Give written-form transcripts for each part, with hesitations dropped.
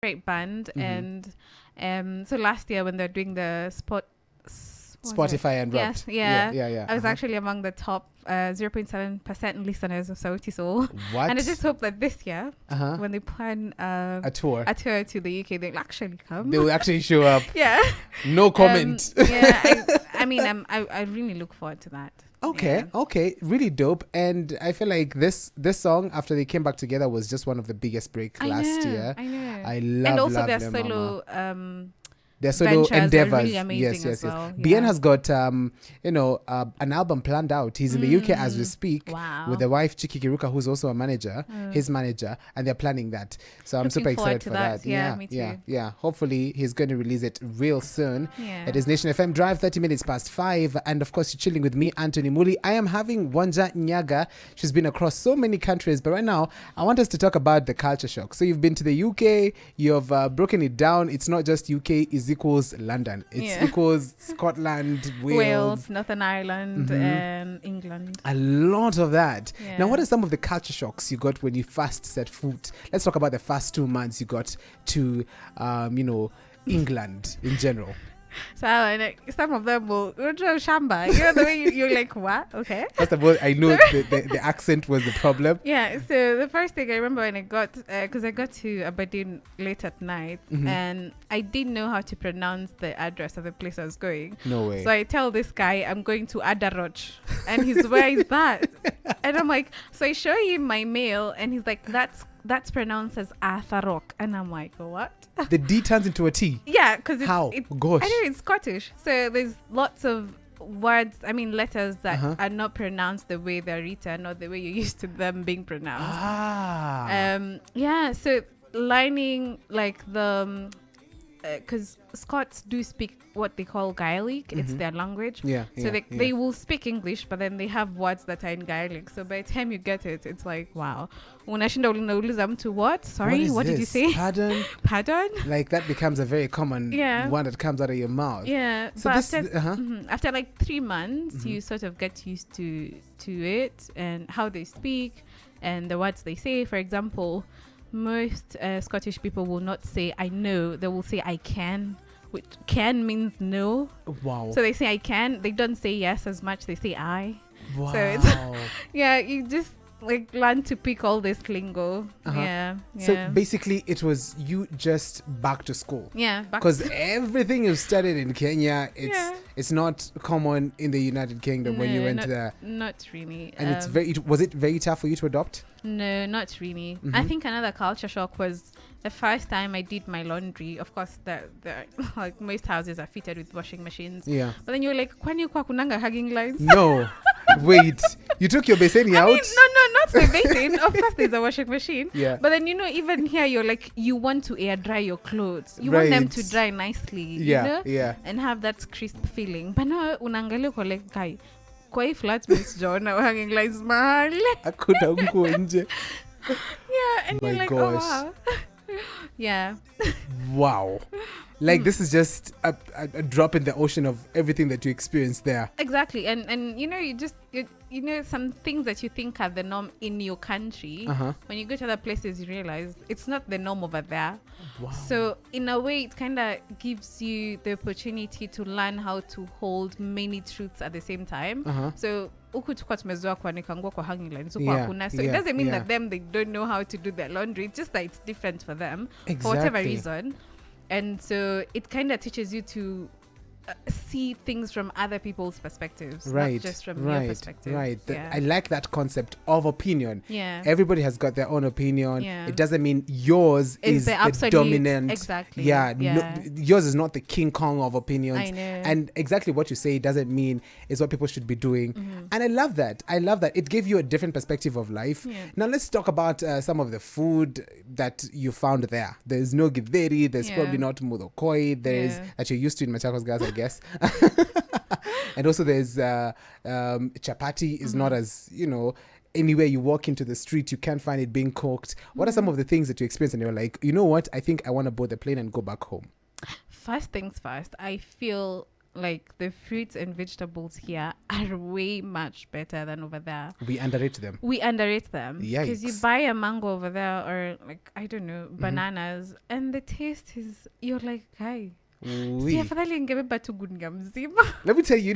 great band. And so last year when they're doing the Spotify and Yes, Wrapped. yeah. I was actually among the top 0.7% listeners of Sauti Soul. What? And I just hope that this year, when they plan a tour to the UK, they'll actually come. They will actually show up. Yeah. No comment. I mean, I really look forward to that. Okay, really dope. And I feel like this song, after they came back together, was just one of the biggest breaks last year. I know. I love, and also love their them, solo their solo endeavors. Really amazing Yes. well. Bien has got an album planned out. He's in the UK as we speak. Wow. With the wife Chiki Kiruka, who's also a manager, his manager, and they're planning that. So I'm super excited for that. Yeah, me too. Yeah. Hopefully he's going to release it real soon. Yeah. It is Nation FM Drive, 30 minutes past 5, and of course you're chilling with me, Anthony Muli. I am having Wanjah Nyagah. She's been across so many countries, but right now I want us to talk about the culture shock. So you've been to the UK, you've broken it down. It's not just UK is equals London. It's equals Scotland, Wales, Northern Ireland, and England. A lot of that. Yeah. Now, what are some of the culture shocks you got when you first set foot? Let's talk about the first 2 months you got to, England in general. So like, some of them will shamba. You know the way you're like, what? Okay. First of all, I know the accent was the problem. Yeah. So the first thing I remember when I got, because I got to Aberdeen late at night, and I didn't know how to pronounce the address of the place I was going. No way. So I tell this guy I'm going to Adaroch, and he's where is that? And I'm like, so I show him my mail, and he's like, that's pronounced as Atharok, and I'm like, what? The D turns into a T. Yeah, because how? Gosh. I know it's Scottish, so there's lots of words. I mean, letters that are not pronounced the way they're written or the way you're used to them being pronounced. Yeah. So lining like the. Because Scots do speak what they call Gaelic. It's their language. They will speak English, but then they have words that are in Gaelic. So by the time you get it, it's like, wow. Unashinda unauliza mtu what? Sorry, what did you say? Pardon? Like that becomes a very common one that comes out of your mouth. Yeah. So but after like 3 months, you sort of get used to it and how they speak and the words they say. For example, most Scottish people will not say I know, they will say I can, which can means no. Wow. So they say I can, they don't say yes as much, they say I. Wow. So it's you just like learn to pick all this lingo. So basically it was you just back to school. Because everything you studied in Kenya, it's not common in the United Kingdom when you went there. Not really. And was it very tough for you to adopt? No, not really. I think another culture shock was the first time I did my laundry. Of course, the like most houses are fitted with washing machines. Yeah. But then you're like, kwani kwa kunanga hugging lines? No. Wait. You took your baseni out? I mean, no, not the basin. Of course, there's a washing machine. Yeah. But then, even here, you're like, you want to air dry your clothes. You want them to dry nicely. You know? Yeah. And have that crisp feeling. But now, unangalia kwa like, guy, kwa hii flat Miss John hanging lines mahali. Akuta nguo nje. Yeah, and you're like, gosh. Oh wow. Yeah. Wow. Like this is just a drop in the ocean of everything that you experienced there. Exactly. And you know some things that you think are the norm in your country, when you go to other places you realize it's not the norm over there. Wow. So in a way it kind of gives you the opportunity to learn how to hold many truths at the same time. So huku tukua tumezoea kuanika nguo kwa hanging lines huku hakuna. So it doesn't mean that they don't know how to do their laundry. It's just that it's different for them. For whatever reason. And so it kind of teaches you to see things from other people's perspectives, not just from your perspective. I like that concept of opinion. Yeah. Everybody has got their own opinion. Yeah. It doesn't mean yours is the absolute, dominant. Exactly. Yeah. No, yours is not the King Kong of opinions. I know. And exactly what you say doesn't mean is what people should be doing. And I love that. It gave you a different perspective of life. Yeah. Now let's talk about some of the food that you found there. There's no githeri. There's probably not mudokoi. There's that you're used to in Machakos guys, I guess. And also there's chapati is not as, anywhere you walk into the street you can't find it being cooked. What are some of the things that you experience and you're like, you know what, I think I want to board the plane and go back home? First things first, I feel like the fruits and vegetables here are way much better than over there. We underrate them. Because you buy a mango over there, or like, I don't know, bananas, and the taste is, you're like, hi. Let me tell you,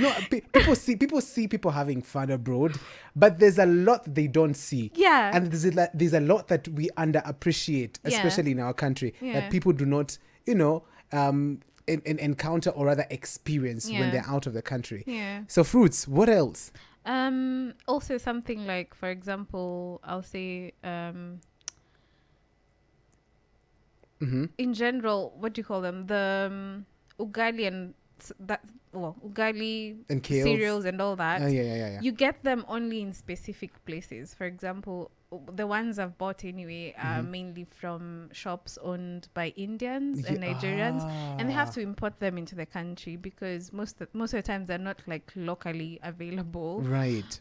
people see people having fun abroad, but there's a lot they don't see. Yeah. And there's a lot that we underappreciate, especially in our country, that people do not, encounter or rather experience when they're out of the country. Yeah. So fruits, what else? Also something like, for example, I'll say, in general, what do you call them? The ugali and ugali and kales, cereals and all that. Yeah. You get them only in specific places. For example, the ones I've bought anyway are mainly from shops owned by Indians and Nigerians, and they have to import them into the country because most of the times they're not like locally available. Right.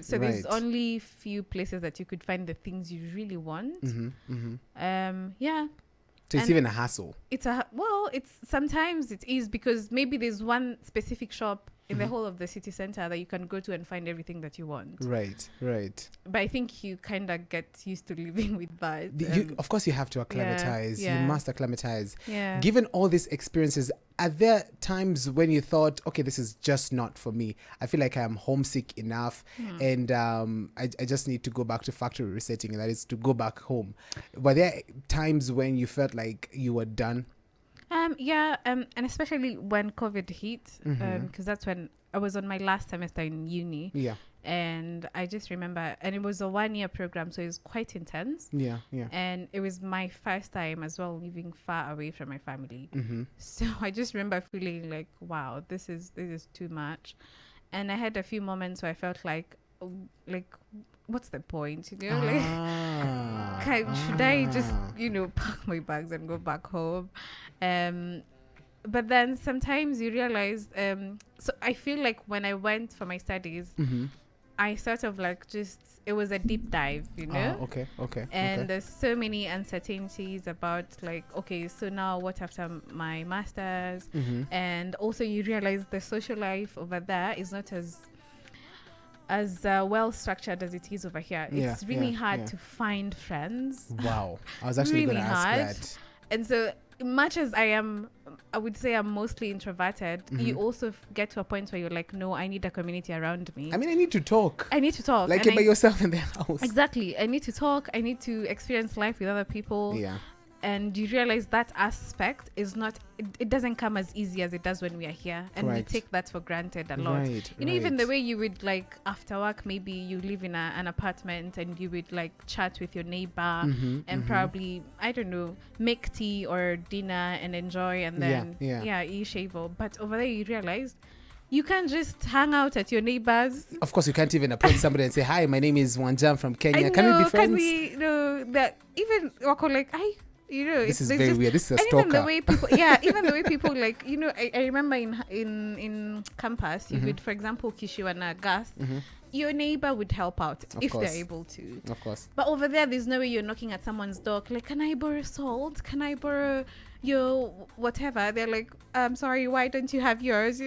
So there's only few places that you could find the things you really want. Yeah. So it's even a hassle. It's sometimes it is, because maybe there's one specific shop in the whole of the city center that you can go to and find everything that you want. Right. But I think you kind of get used to living with that. Of course, you have to acclimatize. Yeah. You must acclimatize. Yeah. Given all these experiences, are there times when you thought, okay, this is just not for me? I feel like I'm homesick enough, and I just need to go back to factory resetting, and that is to go back home. Were there times when you felt like you were done? And especially when COVID hit, because that's when I was on my last semester in uni. Yeah. And I just remember, and it was a 1-year program, so it was quite intense. Yeah. And it was my first time as well living far away from my family. So I just remember feeling like, wow, this is too much. And I had a few moments where I felt like what's the point? Should I just pack my bags and go back home? But then sometimes you realize, so I feel like when I went for my studies, I sort of it was a deep dive, Okay. And there's so many uncertainties about so now what after my master's? And also you realize the social life over there is not as well structured as it is over here. It's really hard to find friends. Wow. I was actually really going to ask hard. that. And so much as I would say I'm mostly introverted, you also get to a point where you're like, no, I need a community around me. I mean, I need to talk. Like you're by yourself in the house. Exactly. I need to talk. I need to experience life with other people. Yeah. And you realize that aspect is not, it doesn't come as easy as it does when we are here. And we take that for granted a lot. Even the way you would after work, maybe you live in an apartment and you would chat with your neighbor and probably, I don't know, make tea or dinner and enjoy and then, eat shavo. But over there you realize you can't just hang out at your neighbors. Of course, you can't even approach somebody and say, hi, my name is Wanjah from Kenya. Can we be friends? Can we that even this is very weird. This is a stalker. Even the way people, I remember in campus, you would, for example, kishiwana gas, your neighbor would help out if they're able to. Of course. But over there, there's no way you're knocking at someone's door. Can I borrow salt? Can I borrow your whatever? They're like, I'm sorry, why don't you have yours?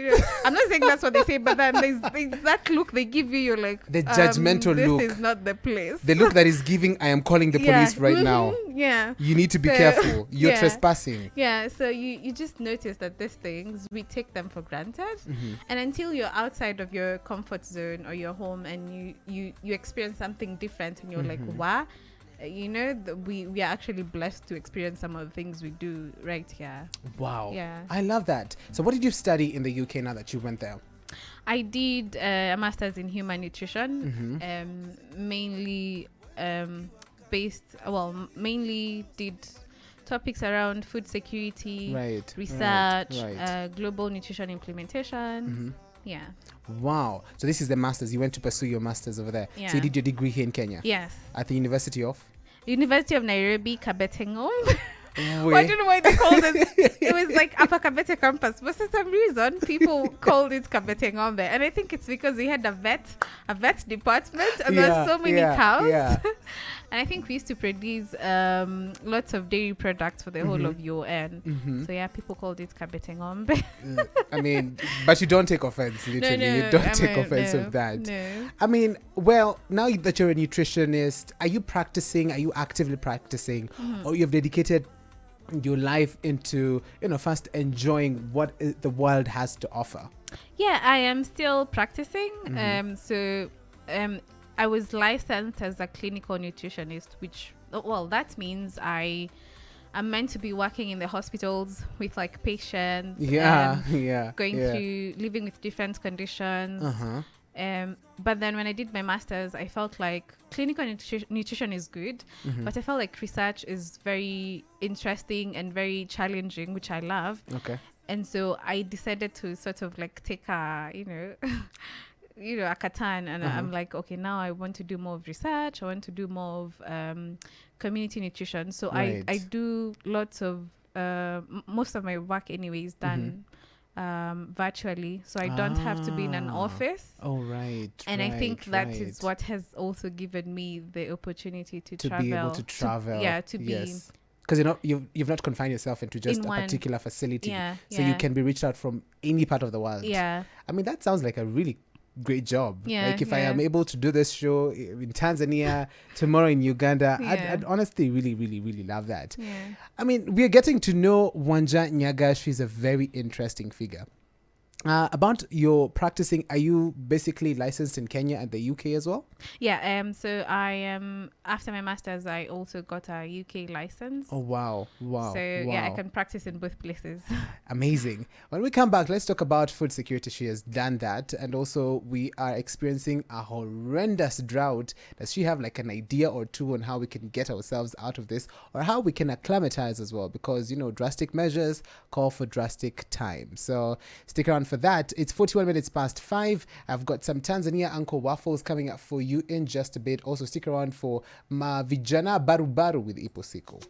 I'm not saying that's what they say, but then there's that look they give you. You're like, the judgmental look. This is not the place. The look that is giving, I am calling the police right now. Yeah. You need to be careful. You're trespassing. Yeah. So you just notice that these things, we take them for granted. And until you're outside of your comfort zone or your home and you experience something different and you're like, wow, we are actually blessed to experience some of the things we do right here. Wow. Yeah. I love that. So what did you study in the UK now that you went there? I did a master's in human nutrition, mainly mainly did topics around food security, research, global nutrition implementation. Yeah. Wow. So this is the master's. You went to pursue your master's over there. Yeah. So you did your degree here in Kenya? Yes. At the University of Nairobi, Kabetingom. I don't know why they called it. It was like Upper Kabete campus, but for some reason people called it Kabete Ngombe, and I think it's because we had a vet department, and there were so many cows. Yeah. And I think we used to produce lots of dairy products for the whole of UN. So yeah, people called it Kabete Ngombe. I mean, but you don't take offense, literally. No, you don't take offense of that. No. I mean, well, now that you're a nutritionist, are you practicing? Are you actively practicing? Or you've dedicated your life into, first enjoying what the world has to offer? Yeah, I am still practicing. I was licensed as a clinical nutritionist, which, well, that means I'm meant to be working in the hospitals with like patients. Going through living with different conditions. But then when I did my master's, I felt like clinical nutrition is good, but I felt like research is very interesting and very challenging, which I love. Okay. And so I decided to sort of like take a, a katan, and I'm like, okay, now I want to do more of research. I want to do more of community nutrition. So I do lots of, most of my work anyway is done virtually, so I don't have to be in an office. And I think that is what has also given me the opportunity to travel, be able to travel, be, because you've not confined yourself into just a particular facility, so you can be reached out from any part of the world. I mean, that sounds like a really great job. Like if I am able to do this show in Tanzania, tomorrow in Uganda, I'd honestly really, really, really love that. I mean, we're getting to know Wanjah Nyagah. She's a very interesting figure. About your practicing, are you basically licensed in Kenya and the UK as well? So I am, after my master's, I also got a UK license. Oh, wow. So I can practice in both places. Amazing. When we come back, let's talk about food security. She has done that, and also we are experiencing a horrendous drought. Does she have like an idea or two on how we can get ourselves out of this, or how we can acclimatize as well? Because drastic measures call for drastic time. So stick around for that. It's 41 minutes past 5. I've got some Tanzania Uncle Waffles coming up for you in just a bit. Also stick around for Mavijana Barubaru with Ipo Siku.